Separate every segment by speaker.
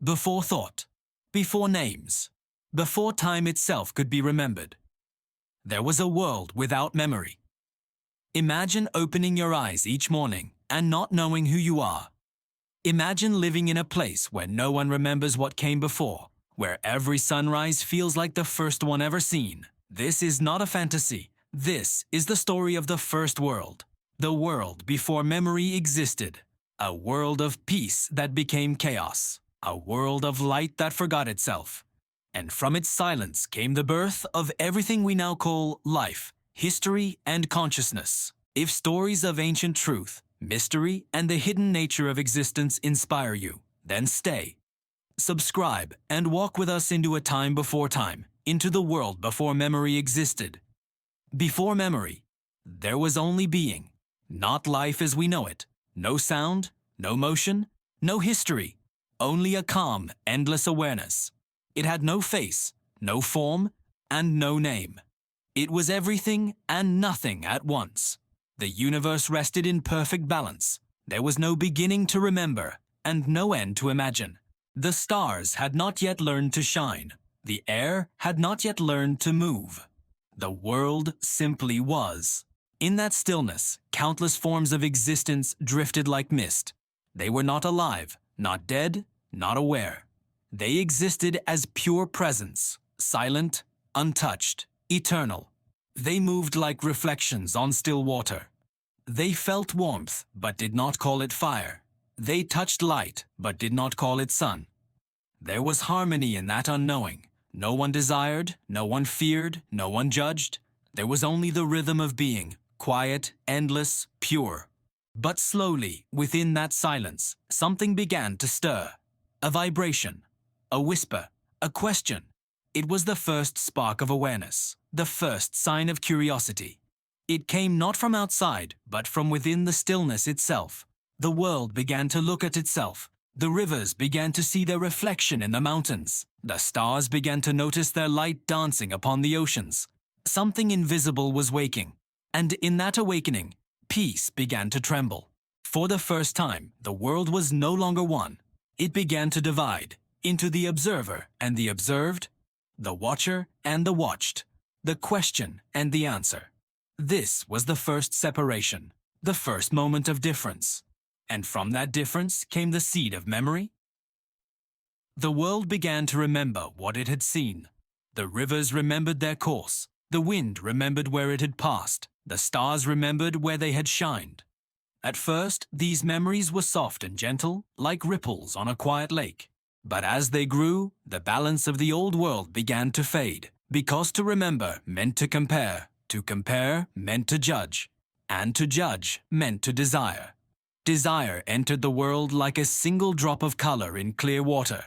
Speaker 1: before thought, before names, before time itself could be remembered. There was a world without memory. Imagine opening your eyes each morning and not knowing who you are. Imagine living in a place where no one remembers what came before, where every sunrise feels like the first one ever seen. This is not a fantasy. This is the story of the first world, the world before memory existed, a world of peace that became chaos, a world of light that forgot itself. And from its silence came the birth of everything we now call life, history, and consciousness. If stories of ancient truth, mystery, and the hidden nature of existence inspire you, then stay. Subscribe and walk with us into a time before time, into the world before memory existed. Before memory, there was only being, not life as we know it. No sound, no motion, no history, only a calm, endless awareness. It had no face, no form, and no name. It was everything and nothing at once. The universe rested in perfect balance. There was no beginning to remember and no end to imagine. The stars had not yet learned to shine. The air had not yet learned to move. The world simply was. In that stillness, countless forms of existence drifted like mist. They were not alive, not dead, not aware. They existed as pure presence, silent, untouched, eternal. They moved like reflections on still water. They felt warmth, but did not call it fire. They touched light, but did not call it sun. There was harmony in that unknowing. No one desired, no one feared, no one judged. There was only the rhythm of being, quiet, endless, pure. But slowly, within that silence, something began to stir. A vibration, a whisper, a question. It was the first spark of awareness, the first sign of curiosity. It came not from outside, but from within the stillness itself. The world began to look at itself. The rivers began to see their reflection in the mountains. The stars began to notice their light dancing upon the oceans. Something invisible was waking, and in that awakening, peace began to tremble. For the first time, the world was no longer one. It began to divide into the observer and the observed, the watcher and the watched, the question and the answer. This was the first separation, the first moment of difference. And from that difference came the seed of memory. The world began to remember what it had seen. The rivers remembered their course. The wind remembered where it had passed. The stars remembered where they had shined. At first, these memories were soft and gentle, like ripples on a quiet lake. But as they grew, the balance of the old world began to fade, because to remember meant to compare meant to judge, and to judge meant to desire. Desire entered the world like a single drop of color in clear water.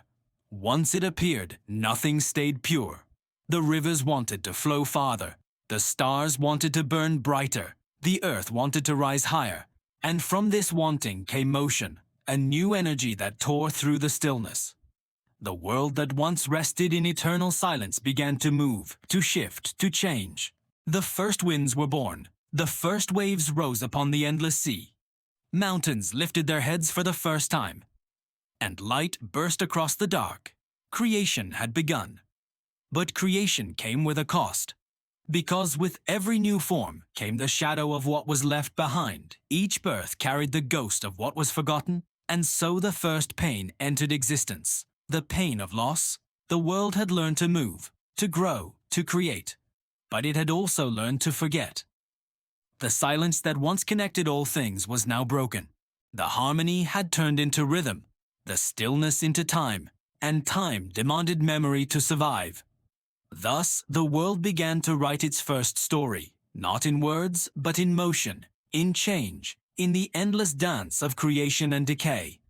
Speaker 1: Once it appeared, nothing stayed pure. The rivers wanted to flow farther. The stars wanted to burn brighter. The earth wanted to rise higher. And from this wanting came motion, a new energy that tore through the stillness. The world that once rested in eternal silence began to move, to shift, to change. The first winds were born. The first waves rose upon the endless sea. Mountains lifted their heads for the first time. And light burst across the dark. Creation had begun. But creation came with a cost. Because with every new form came the shadow of what was left behind. Each birth carried the ghost of what was forgotten, and so the first pain entered existence. The pain of loss. The world had learned to move, to grow, to create. But it had also learned to forget. The silence that once connected all things was now broken. The harmony had turned into rhythm, the stillness into time, and time demanded memory to survive. Thus, the world began to write its first story, not in words, but in motion, in change, in the endless dance of creation and decay.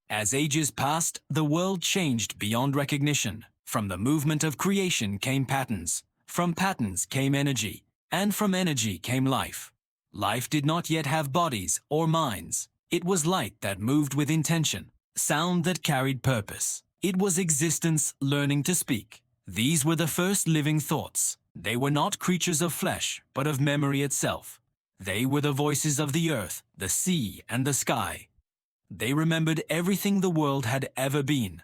Speaker 1: As ages passed, the world changed beyond recognition. From the movement of creation came patterns. From patterns came energy. And from energy came life. Life did not yet have bodies or minds. It was light that moved with intention, sound that carried purpose. It was existence learning to speak. These were the first living thoughts. They were not creatures of flesh, but of memory itself. They were the voices of the earth, the sea, and the sky. They remembered everything the world had ever been,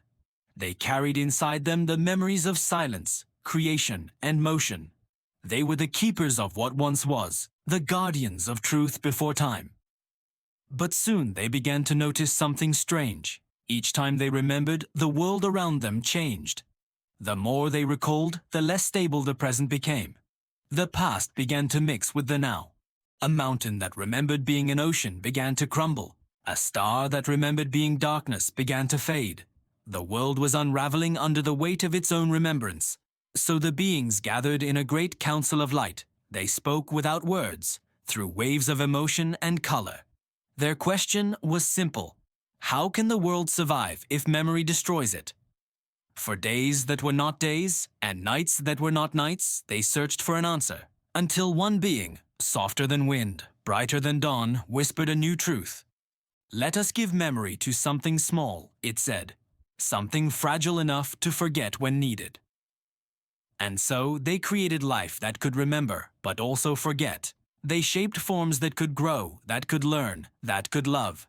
Speaker 1: They carried inside them the memories of silence, creation, and motion. They were the keepers of what once was, the guardians of truth before time. But soon they began to notice something strange. Each time they remembered, the world around them changed. The more they recalled, the less stable the present became. The past began to mix with the now. A mountain that remembered being an ocean began to crumble. A star that remembered being darkness began to fade. The world was unraveling under the weight of its own remembrance. So the beings gathered in a great council of light. They spoke without words, through waves of emotion and color. Their question was simple. How can the world survive if memory destroys it? For days that were not days, and nights that were not nights, they searched for an answer, until one being, softer than wind, brighter than dawn, whispered a new truth. Let us give memory to something small, it said, something fragile enough to forget when needed. And so they created life that could remember, but also forget. They shaped forms that could grow, that could learn, that could love.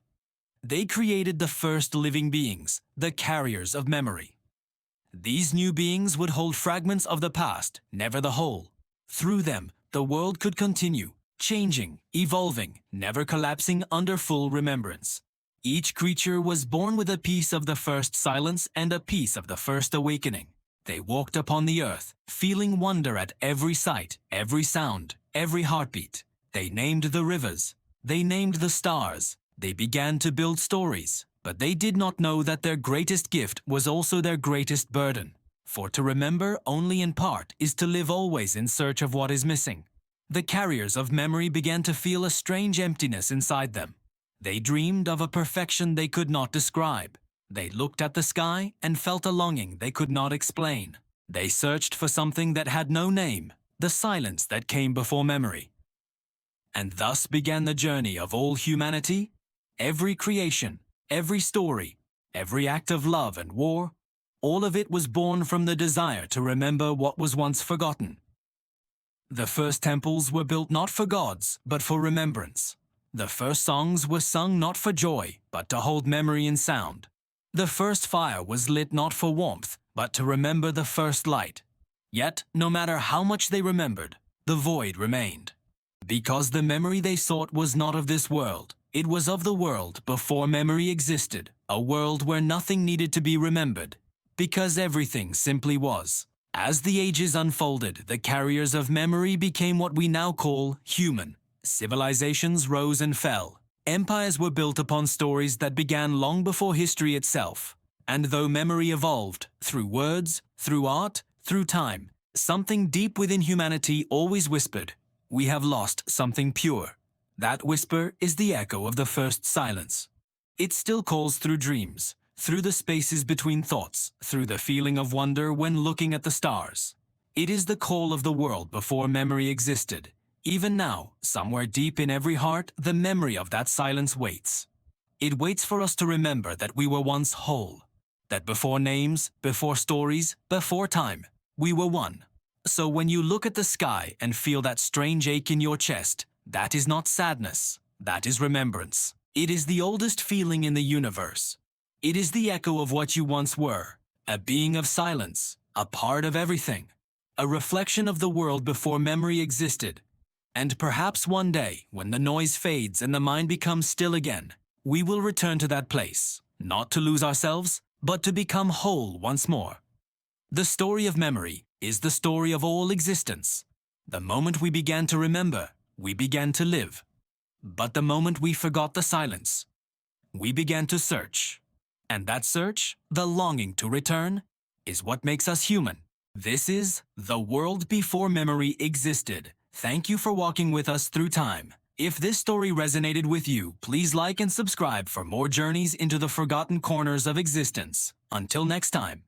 Speaker 1: They created the first living beings, the carriers of memory. These new beings would hold fragments of the past, never the whole. Through them, the world could continue, changing, evolving, never collapsing under full remembrance. Each creature was born with a piece of the first silence and a piece of the first awakening. They walked upon the earth, feeling wonder at every sight, every sound, every heartbeat. They named the rivers. They named the stars. They began to build stories, but they did not know that their greatest gift was also their greatest burden. For to remember only in part is to live always in search of what is missing. The carriers of memory began to feel a strange emptiness inside them. They dreamed of a perfection they could not describe. They looked at the sky and felt a longing they could not explain. They searched for something that had no name, the silence that came before memory. And thus began the journey of all humanity. Every creation, every story, every act of love and war, all of it was born from the desire to remember what was once forgotten. The first temples were built not for gods, but for remembrance. The first songs were sung not for joy, but to hold memory in sound. The first fire was lit not for warmth, but to remember the first light. Yet, no matter how much they remembered, the void remained. Because the memory they sought was not of this world, it was of the world before memory existed, a world where nothing needed to be remembered, because everything simply was. As the ages unfolded, the carriers of memory became what we now call human. Civilizations rose and fell. Empires were built upon stories that began long before history itself. And though memory evolved, through words, through art, through time, something deep within humanity always whispered, "We have lost something pure." That whisper is the echo of the first silence. It still calls through dreams, through the spaces between thoughts, through the feeling of wonder when looking at the stars. It is the call of the world before memory existed. Even now, somewhere deep in every heart, the memory of that silence waits. It waits for us to remember that we were once whole, that before names, before stories, before time, we were one. So when you look at the sky and feel that strange ache in your chest, that is not sadness, that is remembrance. It is the oldest feeling in the universe. It is the echo of what you once were, a being of silence, a part of everything, a reflection of the world before memory existed. And perhaps one day, when the noise fades and the mind becomes still again, we will return to that place, not to lose ourselves, but to become whole once more. The story of memory is the story of all existence. The moment we began to remember, we began to live. But the moment we forgot the silence, we began to search. And that search, the longing to return, is what makes us human. This is The World Before Memory Existed. Thank you for walking with us through time. If this story resonated with you, please like and subscribe for more journeys into the forgotten corners of existence. Until next time.